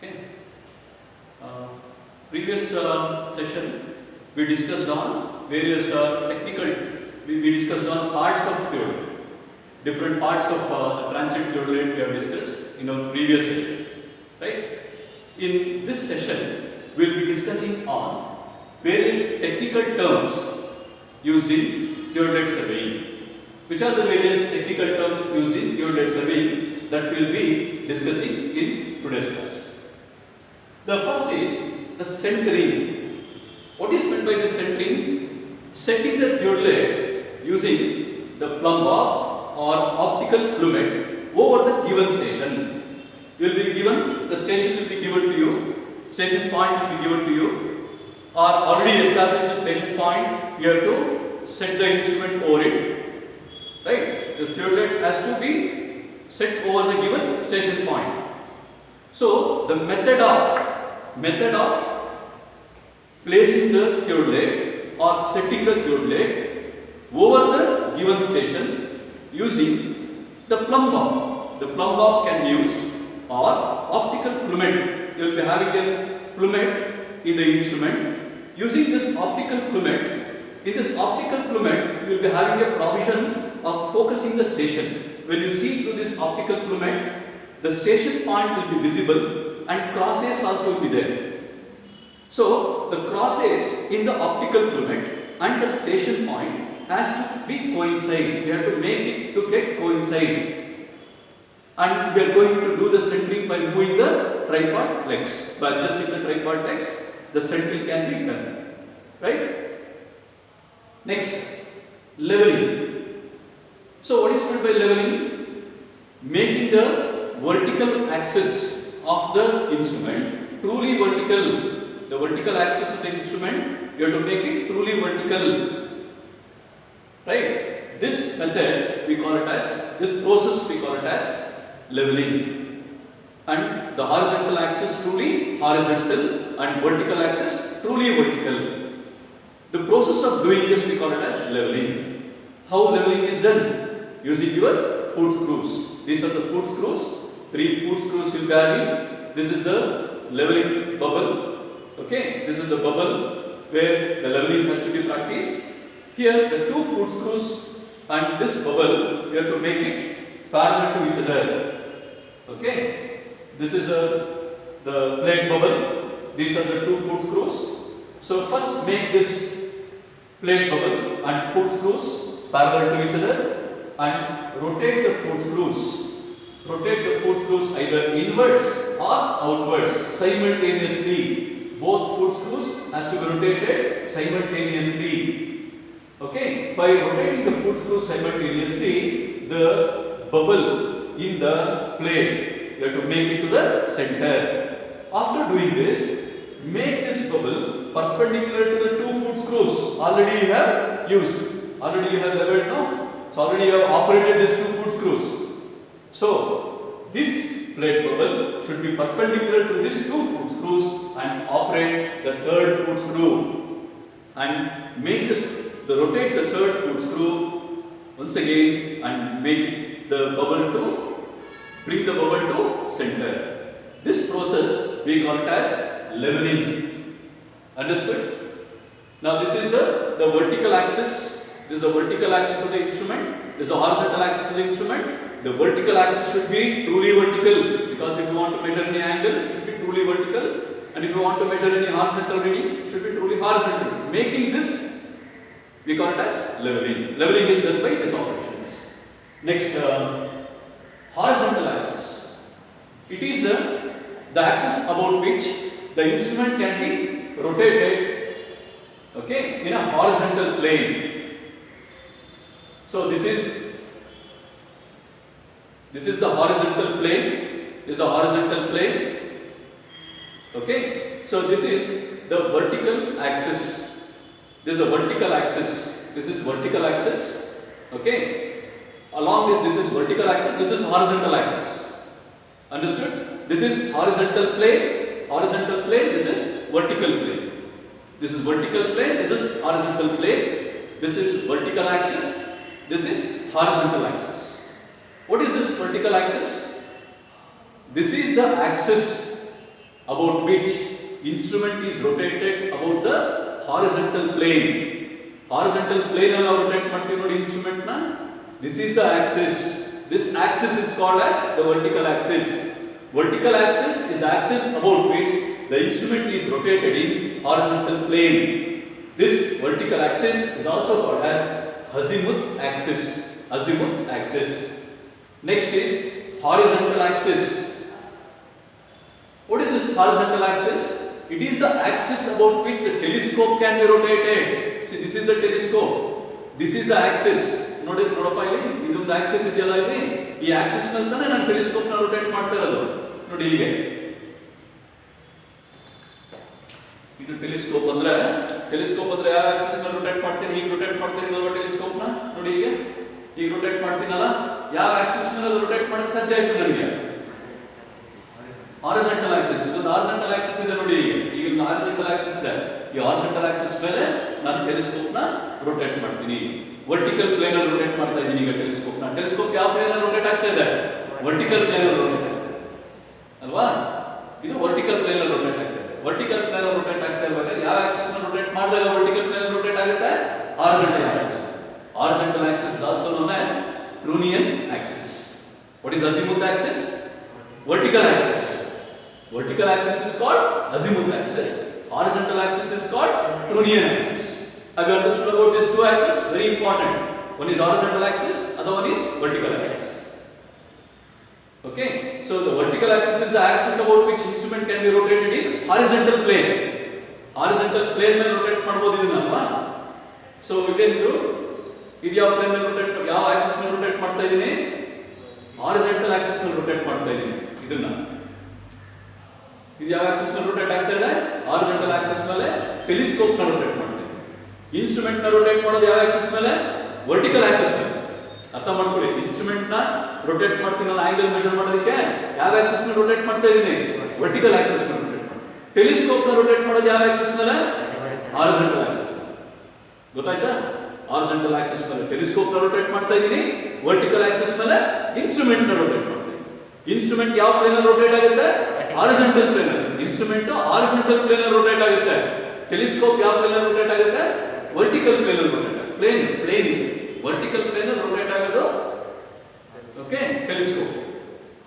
Okay. Uh, Previous session we discussed on various technical. We discussed on parts of theory. Different parts of the transit theory we have discussed in our previous session, right? In this session, we will be discussing on various technical terms used in theodolite surveying. Which are the various technical terms used in theodolite surveying that we will be discussing in today's class. The first is the centering. What is meant by the centering? Setting the theodolite using the plumb bob or optical plummet over the given station. You will be given, the station will be given to you, station point will be given to you, or already established station point, you have to set the instrument over it. Right? The theodolite has to be set over the given station point. So the method of placing the theodolite or setting the theodolite over the given station using the plumb bob. The plumb bob can be used or optical plummet. You will be having a plummet in the instrument. Using this optical plummet, in this optical plummet, you will be having a provision of focusing the station. When you see through this optical plummet, the station point will be visible and crosses also will be there. So the crosses in the optical plummet and the station point has to be coincide. We have to make it to get coincide. And we are going to do the centering by moving the tripod legs. By adjusting the tripod legs, the centering can be done. Right? Next, leveling. So what is meant by leveling? Making the vertical axis of the instrument truly vertical. The vertical axis of the instrument, you have to make it truly vertical. Right? This method we call it as, this process we call it as leveling. And the horizontal axis truly horizontal and vertical axis truly vertical. The process of doing this we call it as leveling. How leveling is done? Using your foot screws. These are the foot screws. 3 foot screws will be having. This is the leveling bubble. Okay, this is the bubble where the leveling has to be practiced. Here the 2 foot screws and this bubble, you have to make it parallel to each other. Okay, this is the plate bubble. These are the 2 foot screws. So first make this plate bubble and foot screws parallel to each other and rotate the foot screws. Rotate the foot screws either inwards or outwards simultaneously. Both foot screws has to be rotated simultaneously. Okay, by rotating the foot screws simultaneously, the bubble in the plate, you have to make it to the center. After doing this, make this bubble perpendicular to the 2 foot screws already you have used. Already you have leveled now. So already you have operated these 2 foot screws. So this plate bubble should be perpendicular to these 2 foot screws and operate the 3rd foot screw and make this, rotate the 3rd foot screw once again and make the bubble to, bring the bubble to center. This process we call it as leveling. Understood? Now this is the vertical axis. This is the vertical axis of the instrument. This is the horizontal axis of the instrument. The vertical axis should be truly vertical because if you want to measure any angle, it should be truly vertical. And if you want to measure any horizontal readings, it should be truly horizontal. Making this, we call it as leveling. Leveling is done by these operations. Next, horizontal axis. It is the axis about which the instrument can be rotated, okay, in a horizontal plane. So this is the horizontal plane. This is the horizontal plane. Okay. So this is the vertical axis. This is a vertical axis. This is vertical axis. Okay. Along this is vertical axis. This is horizontal axis. Understood? This is horizontal plane. Horizontal plane. This is vertical plane. This is vertical plane. This is horizontal plane. This is vertical axis. This is horizontal axis. What is this vertical axis? This is the axis about which instrument is rotated about the horizontal plane. Horizontal plane allo rotate ಮಾಡ್ತೀವಿ ನೋಡಿ instrument na. This is the axis. This axis is called as the vertical axis. Vertical axis is the axis about which the instrument is rotated in horizontal plane. This vertical axis is also called as azimuth axis. Azimuth axis. Next is horizontal axis. What is this horizontal axis? It is the axis about which the telescope can be rotated. See, this is the telescope. This is the axis. ನೋಡಪ್ಪ ಇಲ್ಲಿ ಇದೊಂದು Axis ಇದೆಯಲ್ಲ ಇಲ್ಲಿ ಈ Axis ಮೇಲೆ ತಾನೇ ನಾನು telescope ನ ರೊಟೇಟ್ ಮಾಡ್ತಾ ಇರೋದು ನೋಡಿ ಹೀಗೆ ಇದು ಟೆಲಿಸ್ಕೋಪ್ ಅಂದ್ರೆ ಯಾವ ಆಕ್ಸಿಸ್ ಮೇಲೆ ರೊಟೇಟ್ ಮಾಡ್ತೀನಿ ಹೀಗೆ ರೊಟೇಟ್ ಮಾಡ್ತೀನಿ ಅಲ್ವಾ ಟೆಲಿಸ್ಕೋಪ್ ನ ನೋಡಿ ಹೀಗೆ ರೊಟೇಟ್ ಮಾಡ್ತೀನಲ್ಲ ಯಾವ ಆಕ್ಸಿಸ್ ಮೇಲೆ ರೊಟೇಟ್ ಮಾಡಕ್ಕೆ ಸಾಧ್ಯ ಆಯ್ತು ನನಗೆ ಹಾರಿಜಾಂಟಲ್ ಆಕ್ಸಿಸ್ ಇದೊಂದು ಹಾರಿಜಾಂಟಲ್ ಆಕ್ಸಿಸ್ ಇದೆ ನೋಡಿ ಈಗ ಹಾರಿಜಾಂಟಲ್ ಆಕ್ಸಿಸ್ ಇದೆ ಈ ಹಾರಿಜಾಂಟಲ್ ಆಕ್ಸಿಸ್ ಮೇಲೆ ನಾನು ಟೆಲಿಸ್ಕೋಪ್ ನ ರೊಟೇಟ್ ಮಾಡ್ತೀನಿ ವರ್ಟಿಕಲ್ ಪ್ಲೇನ್ ಅಲ್ಲಿ ರೊಟೇಟ್ ಮಾಡ್ತಾ ಇದ್ದೀನಿ ಈಗ ಟೆಲಿಸ್ಕೋಪ್ ಯಾವ ಪ್ಲೇನ್ ಅಲ್ಲಿ ರೊಟೇಟ್ ಆಗ್ತಾ ಇದೆ ವರ್ಟಿಕಲ್ ಪ್ಲೇನ್ ಅಲ್ಲಿ ರೊಟೇಟ್ ಆಗ್ತಾ ಇದೆ ಅಲ್ವಾ ಇದು ವರ್ಟಿಕಲ್ ಪ್ಲೇನ್ ಅಲ್ಲಿ ರೊಟೇಟ್ ಆಗ್ತಾ ಇದೆ ವರ್ಟಿಕಲ್ ಪ್ಲೇನ್ ಅಲ್ಲಿ ರೊಟೇಟ್ ಆಗ್ತಾ ಇರುವಾಗ ಯಾವ ಆಕ್ಸಿಸ್ ನ ರೊಟೇಟ್ ಮಾಡಿದಾಗ ವರ್ಟಿಕಲ್ ಪ್ಲೇನ್ ಅಲ್ಲಿ ರೊಟೇಟ್ ಆಗುತ್ತೆ horizontal Axis is also known as Brownian axis. What is azimuth axis? Vertical axis. Vertical axis is called azimuth axis. Horizontal axis is called Brownian axis. Have you understood about these two axes? Very important. One is horizontal axis, other one is vertical axis. Okay, so the vertical axis is the axis about which instrument can be rotated in horizontal plane. Horizontal plane ಮೇಲೆ rotate ಮಾಡಬಹುದು ಇದನ್ನಲ್ವಾ? So ಇದೇನಿದು ಇದು ಯಾವ plane ಮೇಲೆ rotate ಯಾವ axis ಮೇಲೆ rotate ಮಾಡ್ತಾ ಇದ್ದೀನಿ? Horizontal axis ಮೇಲೆ rotate ಮಾಡ್ತಾ ಇದ್ದೀನಿ ಇದನ್ನ. ಇದು ಯಾವ axis ಮೇಲೆ rotate ಆಗ್ತಾ ಇದೆ? Horizontal axis ಮೇಲೆ ಟೆಲಿಸ್ಕೋಪ್ ನ rotate ಮಾಡ್ತಾ ಇದ್ದೀನಿ. ಇನ್ಸ್ಟ್ರೂಮೆಂಟ್ ನ rotate ಮಾಡೋದು ಯಾವ axis ಮೇಲೆ? Vertical axis ಮೇಲೆ. ಅರ್ಥ ಮಾಡ್ಕೊಳ್ಳಿ ಇನ್ಸ್ಟ್ರೂಮೆಂಟ್ ನ rotate ಮಾಡ್ತೀನಲ್ಲ ಆಂಗಲ್ ಮೆಜರ್ ಮಾಡೋದಕ್ಕೆ ಯಾವ axis ಮೇಲೆ rotate ಮಾಡ್ತಾ ಇದ್ದೀನಿ? Vertical axis ಮೇಲೆ rotate ಮಾಡ್ತೀನಿ. ಟೆಲಿಸ್ಕೋಪ್ ನ rotate ಮಾಡೋದು ಯಾವ axis ಮೇಲೆ? Horizontal axis ಮೇಲೆ. ಗೊತ್ತಾಯ್ತಾ? Horizontal axis ಮೇಲೆ ಟೆಲಿಸ್ಕೋಪ್ ನ rotate ಮಾಡ್ತಾ ಇದ್ದೀನಿ. Vertical axis ಮೇಲೆ ಇನ್ಸ್ಟ್ರೂಮೆಂಟ್ ನ rotate ಮಾಡ್ತೀನಿ. ಇನ್ಸ್ಟ್ರೂಮೆಂಟ್ ಯಾವ ಪ್ಲೇನ್ ಅಲ್ಲಿ rotate ಆಗುತ್ತೆ? Horizontal plane ಅಲ್ಲಿ. ಇನ್ಸ್ಟ್ರೂಮೆಂಟ್ horizontal plane ಅಲ್ಲಿ rotate ಆಗುತ್ತೆ. ಟೆಲಿಸ್ಕೋಪ್ ಯಾವ ಪ್ಲೇನ್ ಅಲ್ಲಿ rotate ಆಗುತ್ತೆ? Vertical plane ಅಲ್ಲಿ rotate ಆಗುತ್ತೆ. ಪ್ಲೇನ್ vertical plane ಅಲ್ಲಿ rotate ಆಗೋದು ಓಕೆ ಟೆಲಿಸ್ಕೋಪ್.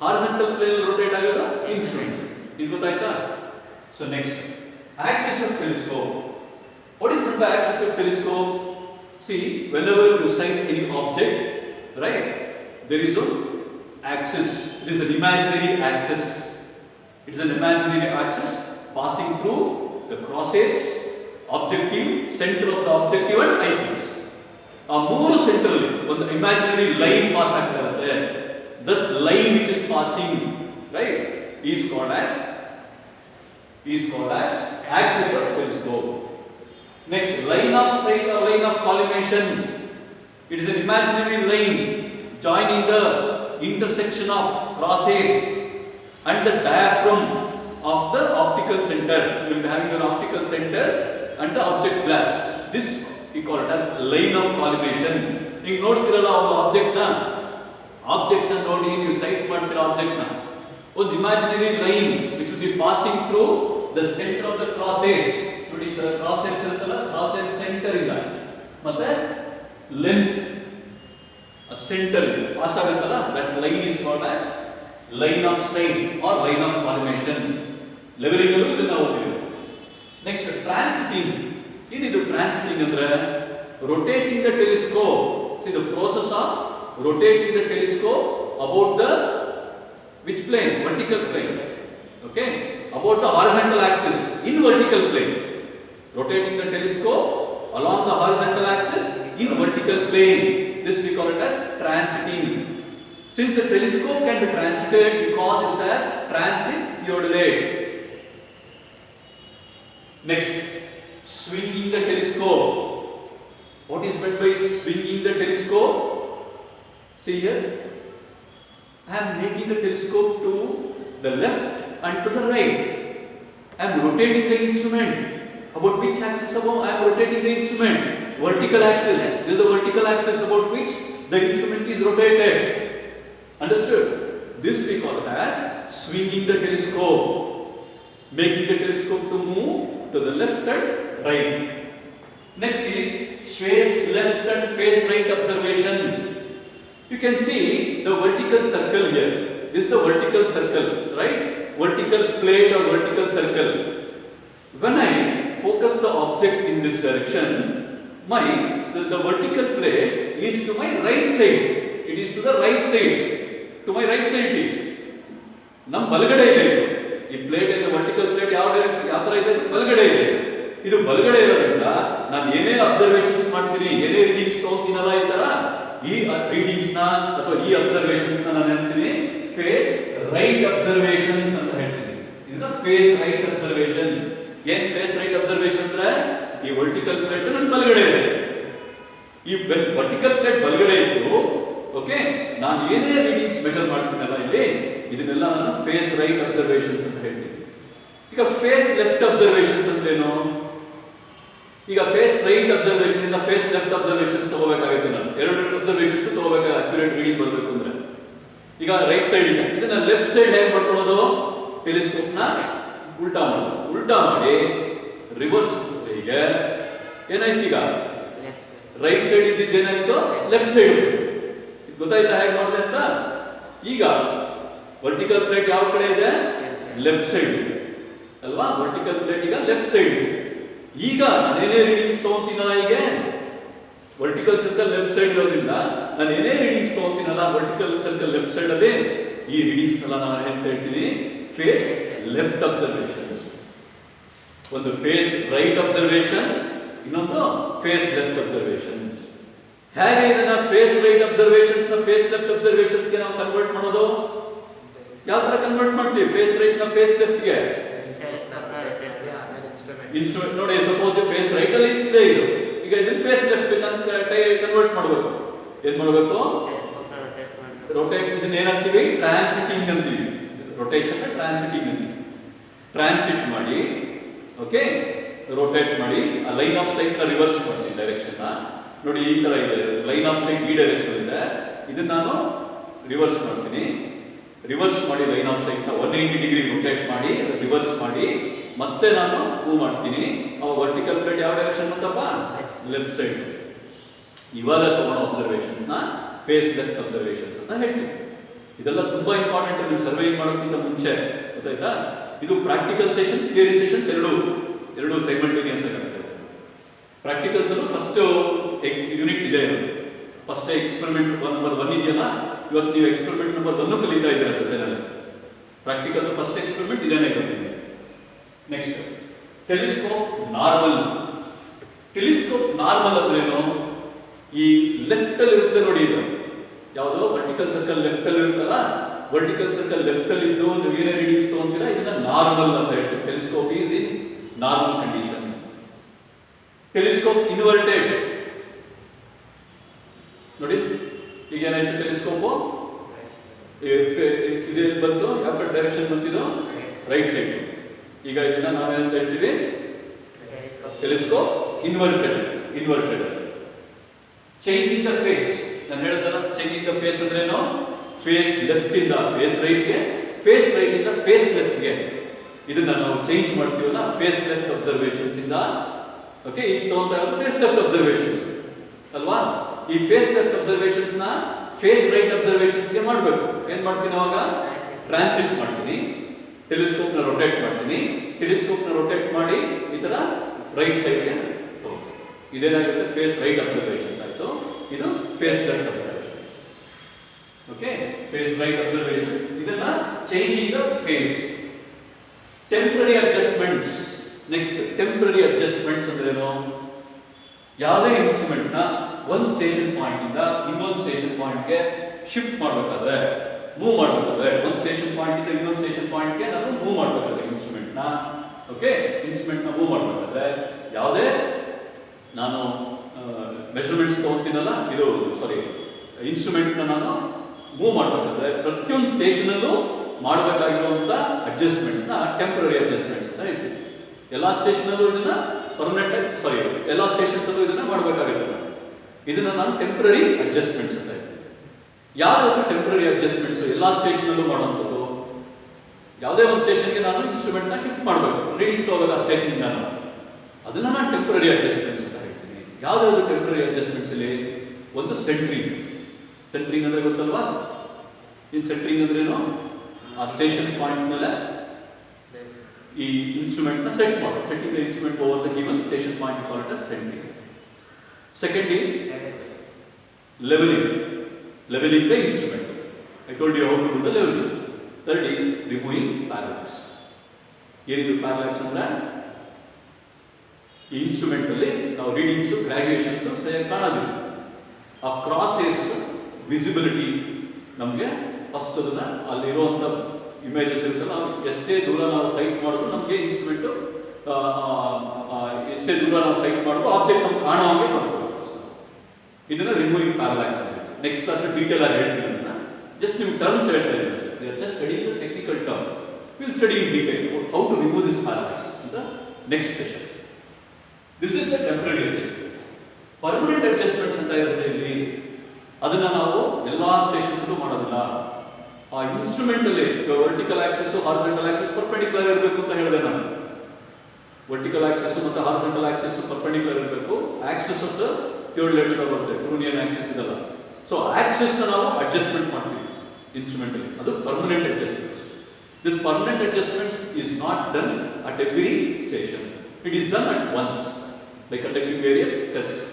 Horizontal plane ಅಲ್ಲಿ rotate ಆಗೋದು ಇನ್ಸ್ಟ್ರೂಮೆಂಟ್. ಇದು ಗೊತ್ತಾಯ್ತಾ? So next, axis of telescope. What is meant by axis of telescope? See, whenever you sight any object, right, there is an axis. It is an imaginary axis. It's an imaginary axis passing through the crosshairs, objective, center of the objective and eyepiece. ಆ ಮೂರು centre ಅಲ್ಲಿ ಒಂದು imaginary line pass ಆಗ್ತಾ ಇರುತ್ತೆ. That line which is passing, right, is called as axis of telescope. Next, line of sight or line of collimation. It is an imaginary line joining the intersection of crosshairs and the diaphragm of the optical center. We will be having an optical center and the object glass. This we call it as line of collimation. ನೀವು ನೋಡ್ತಿರಲ್ಲ ಒಂದು object ನ ನೋಡಿ ನೀವು site ಮಾಡ್ತಿರೋ object ನ ಒಂದು imaginary line which will be passing through the center of the crosshairs. ನೋಡಿ ಈ ತರ crosshairs ಇರುತ್ತಲ್ಲ crosshairs ಸೆಂಟರ್ ಇಲ್ಲ ಮತ್ತೆ ಲೆನ್ಸ್ ಸೆಂಟರ್ ಪಾಸ್ ಆಗುತ್ತಲ್ಲ that line is called as line of sight or line of collimation. Levelling ಅಲ್ಲೂ ಇದನ್ನ ಓದಿದ್ದೀವಿ. Next ಟ್ರಾನ್ಸಿಟಿಂಗ್. ಏನಿದು ಟ್ರಾನ್ಸಿಟಿಂಗ್ ಅಂದ್ರೆ rotating the telescope. See the process of rotating the telescope about the which plane? Vertical plane. Okay, about the horizontal axis in vertical plane. Rotating the telescope along the horizontal axis in vertical plane. This we call it as transiting. Since the telescope can be transited, we call this as transit theodolite. Next, swinging the telescope. What is meant by swinging the telescope? See here, I am making the telescope to the left and to the right. I am rotating the instrument. About which axis above I am rotating the instrument? Vertical axis. This is the vertical axis about which the instrument is rotated. Understood? This we call it as swinging the telescope. to move to the left and right. Next is face left and face right observation. You can see the vertical circle here. This is the vertical circle, right? Vertical plate or vertical circle. When I focus the object in this direction, the vertical plate is to my right side. It is to the right side. To my right side it is. ನಮ್ಮ ಬಲಗಡೆ ಇದೆ ಈ plate ಇದೆ, vertical plate ಯಾವ direction ಯಾವ ತರ ಇದೆ, ಬಲಗಡೆ ಇದೆ. ಇದು ಬಲಗಡೆ ಇರೋದ್ರಿಂದ ನಾನು ಏನೇ ಅಬ್ಸರ್ವೇಷನ್ಸ್ ಮಾಡ್ತೀನಿ, ಏನೇ ರೀಡಿಂಗ್ಸ್ ತಗೋತೀನಲ್ಲ ಈ ತರ, ಈ ರೀಡಿಂಗ್ಸ್ ನ ಅಥವಾ ಈ ಅಬ್ಸರ್ವೇಷನ್ಸ್ ನ ನಾನು ಹೇಳ್ತೀನಿ ಫೇಸ್ ರೈಟ್ ಅಬ್ಸರ್ವೇಷನ್ಸ್ ಅಂತ ಹೇಳ್ತೀನಿ. ಇದನ್ನ ಫೇಸ್ ರೈಟ್ ಅಬ್ಸರ್ವೇಷನ್. ಏನ್ ಫೇಸ್ ರೈಟ್ ಅಬ್ಸರ್ವೇಷನ್ ಅಂದ್ರೆ ಈ ವರ್ಟಿಕಲ್ ಪ್ಲೇಟ್ ನನ್ನ ಬಲಗಡೆ ಇದೆ. ಈ ವರ್ಟಿಕಲ್ ಪ್ಲೇಟ್ ಬಲಗಡೆ ಇದ್ದು ಓಕೆ, ನಾನು ಏನೇ ರೀಡಿಂಗ್ಸ್ ಮೆಷರ್ ಮಾಡ್ತೀನಲ್ಲ ಇಲ್ಲಿ, ಇದನ್ನೆಲ್ಲ ನಾನು ಫೇಸ್ ರೈಟ್ ಅಬ್ಸರ್ವೇಷನ್ಸ್ ಅಂತ ಹೇಳ್ತೀನಿ. ಈಗ ಫೇಸ್ ಲೆಫ್ಟ್ ಅಬ್ಸರ್ವೇಷನ್ಸ್ ಅಂದ್ರೇನು? ಈಗ ಫೇಸ್ ರೈಟ್ ಅಬ್ಸರ್ವೇಷನ್ ಇಂದ ಫೇಸ್ ಲೆಫ್ಟ್ ಅಬ್ಸರ್ವೇಷನ್ಸ್ ತಗೋಬೇಕಾಗುತ್ತೆ. ನಾನು ಎರಡು ಅಬ್ಸರ್ವೇಷನ್ಸ್ ತಗೋಬೇಕಾಗುತ್ತೆ ಅಕ್ಯುರೇಟ್ ರೀಡಿಂಗ್ ಬರಬೇಕು ಅಂದ್ರೆ. ಈಗ ರೈಟ್ ಸೈಡ್ ಇದೆ, ಇದನ್ನ ಲೆಫ್ಟ್ ಸೈಡ್ ಹೇಗೆ ಮಾಡ್ಕೊಳ್ಳೋದು? ಟೆಲಿಸ್ಕೋಪ್ ನ ಉಲ್ಟಾ ಮಾಡಿ ರಿವರ್ಸ್. ಈಗ ಏನಾಯ್ತು? ಈಗ ರೈಟ್ ಸೈಡ್ ಇದ್ದಿದ್ದೇನಾಯ್ತು ಲೆಫ್ಟ್ ಸೈಡ್. ಗೊತ್ತಾಯ್ತಾ ಹೇಗೆ ಮಾಡಿದೆ ಅಂತ? ಈಗ ವರ್ಟಿಕಲ್ ಪ್ಲೇಟ್ ಯಾವ ಕಡೆ ಇದೆ? ಲೆಫ್ಟ್ ಸೈಡ್ ಅಲ್ವಾ? ವರ್ಟಿಕಲ್ ಪ್ಲೇಟ್ ಈಗ ಲೆಫ್ಟ್ ಸೈಡ್. ಈಗ ನಾನೇನೇ ರೀಡಿಂಗ್ಸ್ ತಗೊಂತೀನಲ್ಲ, ಈಗ ವರ್ಟಿಕಲ್ ಸರ್ಕಲ್ ಲೆಫ್ಟ್ ಸೈಡ್ ಇರೋದ್ರಿಂದ ನಾನು ಏನೇ ರೀಡಿಂಗ್ಸ್ ತಗೊಂತೀನಲ್ಲ ವರ್ಟಿಕಲ್ ಸರ್ಕಲ್ ಲೆಫ್ಟ್ ಸೈಡ್ ಅದೇ, ಈ ರೀಡಿಂಗ್ಸ್ ನೆಲ್ಲ ನಾನು ಅಂತ ಹೇಳ್ತೀನಿ ಫೇಸ್ ಲೆಫ್ಟ್ ಅಬ್ಸರ್ವೇಷನ್ಸ್. ಒಂದು ಫೇಸ್ ರೈಟ್ ಅಬ್ಸರ್ವೇಷನ್, ಇನ್ನೊಂದು ಫೇಸ್ ಲೆಫ್ಟ್ ಅಬ್ಸರ್ವೇಷನ್. ಹೇಗೆ ಇದನ್ನ ಫೇಸ್ ರೈಟ್ ಅಬ್ಸರ್ವೇಷನ್ಸ್ ನ ಫೇಸ್ ಲೆಫ್ಟ್ ಅಬ್ಸರ್ವೇಷನ್ಸ್ ಗೆ ನಾವು ಕನ್ವರ್ಟ್ ಮಾಡೋದು? ಯಾವ ತರ ಕನ್ವರ್ಟ್ ಮಾಡ್ತೀವಿ? ಫೇಸ್ ರೈಟ್ ನ ಫೇಸ್ ಲೆಫ್ಟ್ ಗೆ ಇನ್ಸ್ಟ್ರೂಮೆಂಟ್ ನೋಡಿ. ಸಪೋಸ್ ಫೇಸ್ ರೈಟ್ ಅಲ್ಲಿ ಇದೆ ಇದು, ಈಗ ಇದನ್ನ ಫೇಸ್ ಲೆಫ್ಟ್ ಕನ್ವರ್ಟ್ ಮಾಡಬೇಕು. ಏನ್ ಮಾಡಬೇಕು? ರೊಟೇಟ್. ಇದನ್ನ ಏನಂತೀವಿ? ಟ್ರಾನ್ಸಿಟಿಂಗ್ ಅಂತೀವಿ. ರೊಟೇಷನ್ ಟ್ರಾನ್ಸಿಟಿಂಗ್ ಅಂತೀವಿ. ಟ್ರಾನ್ಸಿಟ್ ಮಾಡಿ ಓಕೆ, ರೊಟೇಟ್ ಮಾಡಿ ಆ ಲೈನ್ ಆಫ್ ಸೈಟ್ ನ ರಿವರ್ಸ್ ಮಾಡ್ತೀನಿ ಡೈರೆಕ್ಷನ್ ನೋಡಿ. ಈ ತರ ಇದೆ ಲೈನ್ ಆಫ್ ಸೈಟ್, ಈ ಡೈರೆಕ್ಷನ್ ಇದೆ. ಇದನ್ನ ನಾನು ರಿವರ್ಸ್ ಮಾಡ್ತೀನಿ. ರಿವರ್ಸ್ ಮಾಡಿ ಲೈನ್ ಆಫ್ ಸೈಟ್ ನ 180 ಡಿಗ್ರಿ ರೊಟೇಟ್ ಮಾಡಿ ರಿವರ್ಸ್ ಮಾಡಿ ಮತ್ತೆ ನಾನು ಮೂವ್ ಮಾಡ್ತೀನಿ. ಅವಾಗ ವರ್ಟಿಕಲ್ ಪ್ಲೇಟ್ ಯಾವ ಡೈರೆಕ್ಷನ್ ಬಂತಪ್ಪ? Left side. ಇವಾಗ ತಗೊಳ್ಳೋ ಅಬ್ಸರ್ವೇಷನ್ಸ್ ನ ಫೇಸ್ ಲೆಫ್ಟ್ ಅಬ್ಸರ್ವೇಷನ್ಸ್ ಅಂತ ಹೇಳ್ತೀವಿ. ಇದೆಲ್ಲ ತುಂಬಾ ಇಂಪಾರ್ಟೆಂಟ್ ನಿಮ್ಗೆ ಸರ್ವೇಯಿಂಗ್ ಮಾಡೋಕ್ಕಿಂತ ಮುಂಚೆ, ಗೊತ್ತಾಯ್ತಾ? ಇದು ಪ್ರಾಕ್ಟಿಕಲ್ ಸೆಷನ್ಸ್, ಥಿಯರಿ ಸೆಷನ್ಸ್ ಎರಡು ಸೈಮಲ್ಟೇನಿಯಸ್ ಆಗುತ್ತೆ. ಪ್ರಾಕ್ಟಿಕಲ್ಸ್ ಅಲ್ಲೂ ಫಸ್ಟ್ ಯೂನಿಟ್ ಇದೆ. ಫಸ್ಟ್ ಎಕ್ಸ್ಪೆರಿಮೆಂಟ್ ನಂಬರ್ 1 ಇದೆಯಲ್ಲ, ಇವತ್ತು ನೀವು ಎಕ್ಸ್ಪೆರಿಮೆಂಟ್ ನಂಬರ್ 1 ಕಲಿತಾ ಇದ್ದೀರಾ ಜೊತೆನಲ್ಲಿ. ಪ್ರಾಕ್ಟಿಕಲ್ ಫಸ್ಟ್ ಎಕ್ಸ್ಪೆರಿಮೆಂಟ್ ಇದೇನೆ ಬಂದಿದೆ. Next telescope normal. Telescope normal ಅಂದ್ರೇನು? ಈ ಲೆಫ್ಟ್ ಅಲ್ಲಿ ಇರುತ್ತೆ ನೋಡಿ, ಇದು ಯಾವುದೋ ವರ್ಟಿಕಲ್ ಸರ್ಕಲ್ ಲೆಫ್ಟ್ ಅಲ್ಲಿ ಇರುತ್ತಲ್ಲ, ವರ್ಟಿಕಲ್ ಸರ್ಕಲ್ ಲೆಫ್ಟ್ ಅಲ್ಲಿ ಇದ್ದು ನೀವು ಏನೇ ರೀಡಿಂಗ್ಸ್ ತಗೊಂತೀರಾ ಇದನ್ನ ನಾರ್ಮಲ್ ಅಂತ ಹೇಳ್ತೀವಿ. Telescope is in normal condition. Telescope inverted ನೋಡಿ. ಈಗ ಏನಾಯ್ತು? ಟೆಲಿಸ್ಕೋಪ್ ಇದೇ ಬಂತು, ಯಾವ ಕಡೆ ಡೈರೆಕ್ಷನ್ ಬಂತಿದ್ದು? Right side. ಈಗ ಇದನ್ನ ನಾವೇನಂತ ಹೇಳ್ತೀವಿ? Telescope inverted. Changing the face. ನಾನು ಹೇಳಿದ್ನಲ್ಲ, ಚೇಂಜಿಂಗ್ ದ ಫೇಸ್ ಅಂದ್ರೇನು? ಫೇಸ್ ಲೆಫ್ಟ್ ಇಂದ ಫೇಸ್ ರೈಟ್ ಗೆ, ಫೇಸ್ ರೈಟ್ ಇಂದ ಫೇಸ್ ಲೆಫ್ಟ್ ಗೆ. ಇದನ್ನ ನಾವು ಚೇಂಜ್ ಮಾಡ್ತೀವಲ್ಲ ಫೇಸ್ ಲೆಫ್ಟ್ ಅಬ್ಸರ್ವೇಷನ್ಸ್ ಇಂದ. ಓಕೆ, ಈಗ ತಗೊಂತಾ ಇರೋದು ಫೇಸ್ ಲೆಫ್ಟ್ ಅಬ್ಸರ್ವೇಷನ್ಸ್ ಅಲ್ವಾ? ಈ ಫೇಸ್ ಲೆಫ್ಟ್ ಅಬ್ಸರ್ವೇಷನ್ಸ್ ನ ಫೇಸ್ ರೈಟ್ ಅಬ್ಸರ್ವೇಷನ್ಸ್ ಗೆ ಮಾಡಬೇಕು. ಏನ್ ಮಾಡ್ತೀನಿ ಅವಾಗ? ಟ್ರಾನ್ಸಿಟ್ ಮಾಡ್ತೀನಿ. ಟೆಲಿಸ್ಕೋಪ್ ನ ರೊಟೇಟ್ ಮಾಡ್ತೀನಿ. ಟೆಲಿಸ್ಕೋಪ್ ನ ರೊಟೇಟ್ ಮಾಡಿ ಈ ತರ ರೈಟ್ ಸೈಡ್ ಗೆ ಇದೇನಾಗುತ್ತೆ? ಫೇಸ್ ರೈಟ್ ಅಬ್ಸರ್ವೇಷನ್ಸ್ ಆಯ್ತು. ಇದು face left observations. Okay, face right observation. ಇದನ್ನ changing the face. Temporary adjustments. Next temporary adjustments ಅಂದ್ರೇನು? ಯಾವುದೇ ಇನ್ಸ್ಟ್ರೂಮೆಂಟ್ ನ ಒಂದು ಸ್ಟೇಷನ್ ಪಾಯಿಂಟ್ ಇಂದ ಇನ್ನೊಂದು ಸ್ಟೇಷನ್ ಪಾಯಿಂಟ್ ಗೆ ಶಿಫ್ಟ್ ಮಾಡಬೇಕಾದ್ರೆ, ಮೂವ್ ಮಾಡಬೇಕಾದ್ರೆ, ಒಂದು ಸ್ಟೇಷನ್ ಪಾಯಿಂಟ್ ಇಂದ ಇನ್ನೊಂದು ಸ್ಟೇಷನ್ ಪಾಯಿಂಟ್ ಗೆ ನಾನು ಮೂವ್ ಮಾಡಬೇಕಾದ್ರೆ ಇನ್ಸ್ಟ್ರೂಮೆಂಟ್ ನ, ಓಕೆ, ಇನ್ಸ್ಟ್ರೂಮೆಂಟ್ ನ ಮೂವ್ ಮಾಡಬೇಕಾದ್ರೆ ಯಾವುದೇ ನಾನು ಮೆಷರ್ಮೆಂಟ್ಸ್ ತಗೊಂತೀನಲ್ಲ, ಇದು ಸಾರಿ ಇನ್ಸ್ಟ್ರೂಮೆಂಟ್ ನ ನಾನು ಮೂವ್ ಮಾಡಬೇಕಾದ್ರೆ ಪ್ರತಿಯೊಂದು ಸ್ಟೇಷನ್ ಅಲ್ಲೂ ಮಾಡಬೇಕಾಗಿರುವಂತ ಅಡ್ಜಸ್ಟ್ಮೆಂಟ್ಸ್ ನ ಟೆಂಪರರಿ ಅಡ್ಜಸ್ಟ್ಮೆಂಟ್ಸ್ ಅಂತ ಹೇಳ್ತೀವಿ. ಎಲ್ಲಾ ಸ್ಟೇಷನ್ ಅಲ್ಲೂ ಇದನ್ನ ಪರ್ಮನೆಂಟ್ ಸಾರಿ ಎಲ್ಲಾ ಸ್ಟೇಷನ್ಸ್ ಅಲ್ಲೂ ಇದನ್ನ ಮಾಡಬೇಕಾಗುತ್ತೆ. ಇದನ್ನ ನಾನು ಟೆಂಪರರಿ ಅಡ್ಜಸ್ಟ್ಮೆಂಟ್ಸ್ ಅಂತ ಹೇಳ್ತೀನಿ. ಯಾವ ಟೆಂಪರರಿ ಅಡ್ಜಸ್ಟ್ಮೆಂಟ್ಸ್ ಎಲ್ಲಾ ಸ್ಟೇಷನ್ ಅಲ್ಲೂ ಮಾಡುವಂಥದ್ದು? ಯಾವುದೇ ಒಂದು ಸ್ಟೇಷನ್ಗೆ ನಾನು ಇನ್ಸ್ಟ್ರೂಮೆಂಟ್ನ ಶಿಫ್ಟ್ ಮಾಡಬೇಕು, ರೀಡಿಂಗ್ಸ್ ತಗೋಬೇಕು ಆ ಸ್ಟೇಷನಿಂದ ನಾನು, ಅದನ್ನು ನಾನು ಟೆಂಪ್ರರಿ ಅಡ್ಜಸ್ಟ್ಮೆಂಟ್ಸ್ ಅಂತ ಹೇಳ್ತೀನಿ. ಯಾವುದಾದ್ರು ಟೆಂಪ್ರರಿ ಅಡ್ಜಸ್ಟ್ಮೆಂಟ್ಸಲ್ಲಿ ಒಂದು ಸೆಂಟ್ರಿಂಗ್. ಸೆಂಟ್ರಿಂಗ್ ಅಂದರೆ ಗೊತ್ತಲ್ವಾ? ಇನ್ನು ಸೆಂಟ್ರಿಂಗ್ ಅಂದ್ರೇನು? ಆ ಸ್ಟೇಷನ್ ಪಾಯಿಂಟ್ ಮೇಲೆ ಈ ಇನ್ಸ್ಟ್ರೂಮೆಂಟ್ನ ಸೆಟ್ ಮಾಡಿ, setting the instrument over the given station point, call it as centring. Second is leveling. Leveling the instrument. I told you how to do the leveling. Third is removing parallax. ಏನಿದು parallax ಅಂದ್ರೆ ಈ instrument ಅಲ್ಲಿ ನಾವು readings graduations ಸರಿಯಾಗಿ ಕಾಣೋದಿಲ್ಲ. ಆ cross ಏರ್ಸ್ visibility ನಮಗೆ first ಅದನ್ನ ಅಲ್ಲಿರುವಂಥ ಇಮೇಜಸ್ ಇರುತ್ತಲ್ಲ, ನಾವು ಎಷ್ಟೇ ದೂರ ನಾವು ಸೈಟ್ ಮಾಡಿದ್ರು ನಮಗೆ ಇನ್ಸ್ಟ್ರೂಮೆಂಟು ಎಷ್ಟೇ ದೂರ ನಾವು ಸೈಟ್ ಮಾಡಿದ್ರು ಆಬ್ಜೆಕ್ಟ್ ನಮ್ಗೆ ಕಾಣೋ ಹಾಗೆ ಮಾಡ್ಬೋದು. ಇದನ್ನ ರಿಮೂವಿಂಗ್ ಪ್ಯಾರಲಾಕ್ಸ್ ಅಂತ. ನೆಕ್ಸ್ಟ್ ಕ್ಲಾಸ್ ಡೀಟೇಲ್ ಆಗಿ ಹೇಳ್ತೀನಿ ಅದನ್ನ. ಜಸ್ಟ್ ನೀವು ಟರ್ಮ್ಸ್ ಹೇಳ್ತಾ ಇದ್ದೀವಿ sir, we are just studying the technical terms. Will study in detail how to remove this parallax ಅಂತ next session. This is the temporary adjustment. Permanent adjustments ಅಂತ ಇರುತ್ತೆ ಇಲ್ಲಿ, ಅದನ್ನ ನಾವು ಎಲ್ಲಾ ಸ್ಟೇಷನ್ಸ್ಗೂ ಮಾಡೋದಿಲ್ಲ. ಆ ಇನ್ಸ್ಟ್ರೂಮೆಂಟ್ ಅಲ್ಲಿ vertical Axis horizontal Axis perpendicular ಇರಬೇಕು ಅಂತ ಹೇಳಿದೆ ನಾನು. ವರ್ಟಿಕಲ್ ಆಕ್ಸಿಸ್ ಮತ್ತು ಹಾರಿಜಾಂಟಲ್ ಆಕ್ಸಿಸ್ ಪರ್ಪೆಂಡಿಕ್ಯುಲರ್ ಇರಬೇಕು. Axis of the third letter ಬರುತ್ತೆ, ಬ್ರೂನಿಯನ್ ಆಕ್ಸಿಸ್ ಇದಲ್ಲ. ಸೊ ಆಕ್ಸಿಸ್ ನಾವು ಅಡ್ಜಸ್ಟ್ಮೆಂಟ್ ಮಾಡ್ತೀವಿ ಇನ್ಸ್ಟ್ರೂಮೆಂಟ್ ಅಲ್ಲಿ, ಅದು permanent adjustments. This permanent adjustments is not done at every station. It is done at once by conducting various tests.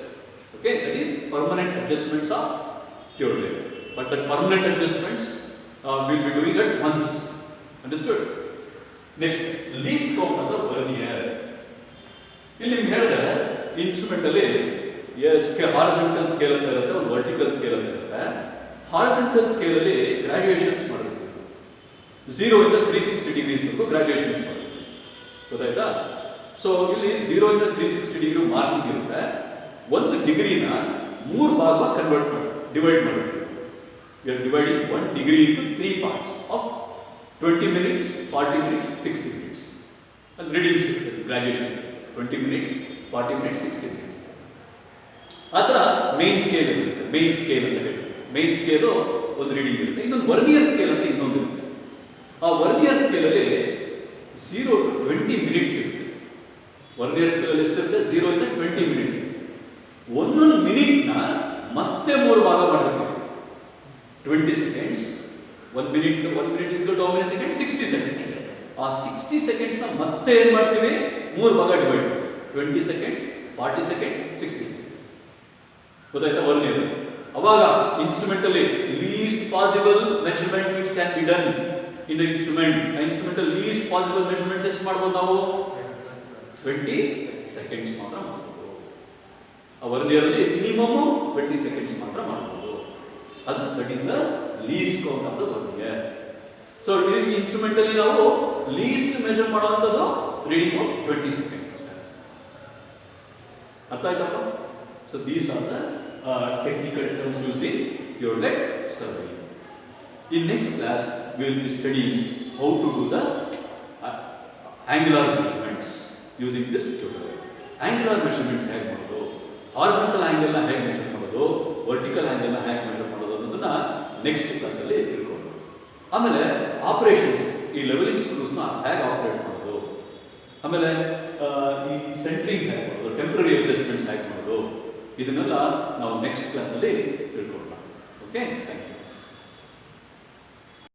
Okay, that is permanent adjustments of third layer. But the permanent adjustments we'll be doing at once. Understood? Next, least count of the vernier. ಇಲ್ಲಿ ನಿಮ್ಗೆ ಹೇಳಿದ್ರೆ instrument ಅಲ್ಲಿ horizontal scale ಅಂತ ಇರುತ್ತೆ, ಒಂದು vertical scale ಅಂತ ಇರುತ್ತೆ. Horizontal scale ಅಲ್ಲಿ ಗ್ರಾಜುಯೇಷನ್ಸ್ ಮಾಡಬೇಕು. 0 ಇಂದ 360 ಡಿಗ್ರೀಸ್ ವರೆಗೂ ಗ್ರಾಜುಯೇಷನ್ಸ್ ಮಾಡಬೇಕು. ಗೊತ್ತಾಯ್ತಾ? ಸೊ ಇಲ್ಲಿ 0 ಇಂದ 360 ಡಿಗ್ರಿ ಮಾರ್ಕಿಂಗ್ ಇರುತ್ತೆ. ಒಂದು ಡಿಗ್ರಿನ 3 ಭಾಗವಾಗಿ ಡಿವೈಡ್ ಮಾಡಬೇಕು. We are dividing 1 degree into 3 parts of 20 minutes, 40 minutes, 60 minutes. ಅಲ್ಲಿ ರೀಡಿಂಗ್ಸ್ ಇರುತ್ತೆ ಗ್ರಾಜುಯೇಷನ್ಸ್ 20 ಮಿನಿಟ್ಸ್, 40 ಮಿನಿಟ್ಸ್, 60 ಮಿನಿಟ್ಸ್. ಆ ಥರ ಮೇನ್ ಸ್ಕೇಲ್ ಇರುತ್ತೆ. ಮೇನ್ ಸ್ಕೇಲ್ ಅಂತ ಹೇಳ್ತೀವಿ. ಮೇನ್ ಸ್ಕೇಲು ಒಂದು ರೀಡಿಂಗ್ ಇರುತ್ತೆ. ಇನ್ನೊಂದು ವರ್ನಿಯರ್ ಸ್ಕೇಲ್ ಅಂತ ಇನ್ನೊಂದು ಇರುತ್ತೆ. ಆ ವರ್ನಿಯರ್ ಸ್ಕೇಲಲ್ಲಿ 0 to 20 ಮಿನಿಟ್ಸ್ ಇರುತ್ತೆ. ವರ್ನಿಯರ್ ಸ್ಕೇಲಲ್ಲಿ ಎಷ್ಟಿರುತ್ತೆ? 0 ಇಂದ 20 ಮಿನಿಟ್ಸ್ ಇರುತ್ತೆ. ಒಂದೊಂದು ಮಿನಿಟ್ನ ಮತ್ತೆ 3 ಭಾಗ ಮಾಡಿರ್ತೀವಿ. 20 seconds, 1 minute is to how many seconds? 60 seconds. ಆ 60 ಸೆಕೆಂಡ್ಸ್ನ ಮತ್ತೆ ಏನು ಮಾಡ್ತೀವಿ? 3 ಭಾಗ ಡಿವೈಡ್ ಮಾಡಿ 20 ಸೆಕೆಂಡ್ಸ್, 40 ಸೆಕೆಂಡ್ಸ್, 60 ಸೆಕೆಂಡ್ಸ್. ಗೊತ್ತಾಯ್ತಾ? ವರ್ನಿಯರ್. ಅವಾಗ ಇನ್ಸ್ಟ್ರೂಮೆಂಟ್ ಅಲ್ಲಿ least possible measurement which can be done in the instrument. ಆ ಇನ್ಸ್ಟ್ರೂಮೆಂಟ್ ಅಲ್ಲಿ ಲೀಸ್ಟ್ ಪಾಸಿಬಲ್ ಮೆಷರ್ಮೆಂಟ್ಸ್ ಎಷ್ಟು ಮಾಡ್ಬೋದು ನಾವು? 20 ಸೆಕೆಂಡ್ಸ್ ಮಾತ್ರ ಮಾಡ್ಬೋದು. ಆ ವರ್ನಿಯರಲ್ಲಿ ಮಿನಿಮಮ್ 20 ಸೆಕೆಂಡ್ಸ್ ಮಾತ್ರ ಮಾಡ್ಬೋದು. ಅದು that is the least count of the vernier. So ಈ ಇನ್ಸ್ಟ್ರೂಮೆಂಟ್ ಅಲ್ಲಿ ನಾವು ಲೀಸ್ಟ್ ಮೆಷರ್ ಮಾಡುವಂಥದ್ದು ರೀಡಿಂಗ್ 20 ಸೆಕೆಂಡ್ಸ್ ಅಷ್ಟೇ. ಅರ್ಥ ಆಯ್ತಪ್ಪ? So these are the technical terms used in theoretic surveying. In next class, we will be studying how to do the angular measurements using this tutorial. Angular measurements ಹೇಗೆ ಮಾಡೋದು, horizontal angle ನ ಹೇಗೆ measure ಮಾಡೋದು, vertical angle ನ ಹೇಗೆ measure ಮಾಡೋದು ಅನ್ನೋದನ್ನ next class ಅಲ್ಲಿ ತಿಳ್ಕೊಳ್ಳೋಣ. ಆಮೇಲೆ ಆಪರೇಷನ್ಸ್, ಈ ಲೆವೆಲಿಂಗ್ ಸ್ಕ್ರೂಸ್ ನ ಹೇಗೆ ಆಪರೇಟ್ ಮಾಡೋದು, ಆಮೇಲೆ ಈ ಸೆಂಟ್ರಿಂಗ್ ಹೇಗೆ ಮಾಡೋದು, ಟೆಂಪರರಿ ಅಡ್ಜಸ್ಟ್ಮೆಂಟ್ಸ್ ಹೇಗೆ ಮಾಡೋದು, ಇದನ್ನೆಲ್ಲ ನಾವು ನೆಕ್ಸ್ಟ್ ಕ್ಲಾಸಲ್ಲಿ ತಿಳ್ಕೊಳ್ಳೋಣ. Okay, thank you.